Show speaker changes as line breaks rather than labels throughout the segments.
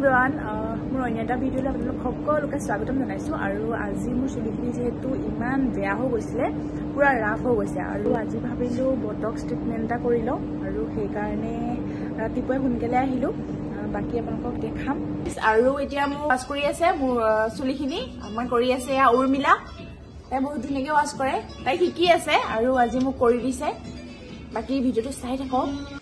everyone মোৰ অন্য এটা ভিডিঅ'লৈ আপোনালোক সকলোকে স্বাগতম জনাইছোঁ আৰু আজি মোৰ চুলিখিনি যিহেতু ইমান বেয়া হৈ গৈছিলে পুৰা ৰাফ হৈ গৈছে আৰু আজি ভাবিলোঁ বটক্স ট্ৰিটমেণ্ট এটা কৰি লওঁ আৰু সেইকাৰণে ৰাতিপুৱাই সোনকালে আহিলোঁ বাকী আপোনালোকক দেখাম আৰু এতিয়া মোৰ ৱাছ কৰি আছে মোৰ চুলিখিনি আমাৰ কৰি আছে এয়া উৰ্মিলা তাই বহুত ধুনীয়াকৈ ৱাছ কৰে তাই শিকি আছে আৰু আজি মোক কৰি দিছে বাকী ভিডিঅ'টো চাই থাকক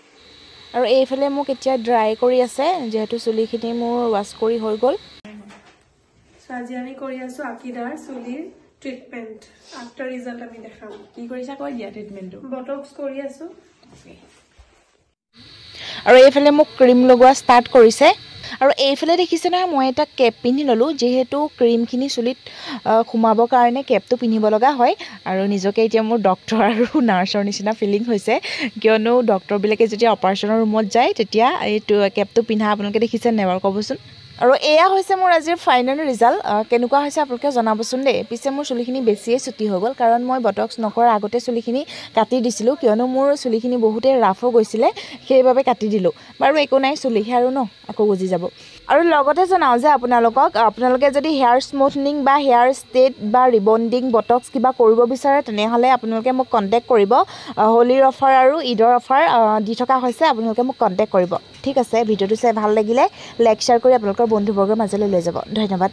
আৰু এইফালে মোক এতিয়া ড্ৰাই কৰি আছে যেহেতু চুলিখিনি মোৰ ৱাছ কৰি হৈ গ'ল
সো আজি আমি কৰি আছো আকিদাৰ চুলিৰ ট্ৰিটমেন্ট আফটাৰ ৰিজাল্ট আমি দেখাম
কি কৰিছা কৈ দিয়া ট্ৰিটমেন্টটো
বটক্স কৰি আছো
আৰু এইফালে মোক ক্ৰীম লগোৱা ষ্টাৰ্ট কৰিছে আৰু এইফালে দেখিছে নহয় মই এটা কেপ পিন্ধি ল'লোঁ যিহেতু ক্ৰীমখিনি চুলিত সোমাবৰ কাৰণে কেপটো পিন্ধিব লগা হয় আৰু নিজকে এতিয়া মোৰ ডক্টৰ আৰু নাৰ্ছৰ নিচিনা ফিলিং হৈছে কিয়নো ডক্টৰবিলাকে যেতিয়া অপাৰেশ্যনৰ ৰুমত যায় তেতিয়া এইটো কেপটো পিন্ধা আপোনালোকে দেখিছে নে বাৰু ক'বচোন আৰু এয়া হৈছে মোৰ আজিৰ ফাইনেল ৰিজাল্ট কেনেকুৱা হৈছে আপোনালোকে জনাবচোন দেই পিছে মোৰ চুলিখিনি বেছিয়ে চুটি হৈ গ'ল কাৰণ মই বটক্স নকৰাৰ আগতে চুলিখিনি কাটি দিছিলোঁ কিয়নো মোৰ চুলিখিনি বহুতেই ৰাফ হৈ গৈছিলে সেইবাবে কাটি দিলোঁ বাৰু একো নাই চুলিহে আৰু ন আকৌ গজি যাব আৰু লগতে জনাওঁ যে আপোনালোকে যদি হেয়াৰ স্মুথনিং বা হেয়াৰ ষ্ট্ৰেট বা ৰিবণ্ডিং বটক্স কিবা কৰিব বিচাৰে তেনেহ'লে আপোনালোকে মোক কণ্টেক্ট কৰিব হোলীৰ অফাৰ আৰু ঈদৰ অফাৰ দি থকা হৈছে আপোনালোকে মোক কণ্টেক্ট কৰিব ঠিক আছে ভিডিঅ'টো চাই ভাল লাগিলে লাইক শ্বেয়াৰ কৰি আপোনালোকৰ বন্ধুবৰ্গৰ মাজলৈ লৈ যাব ধন্যবাদ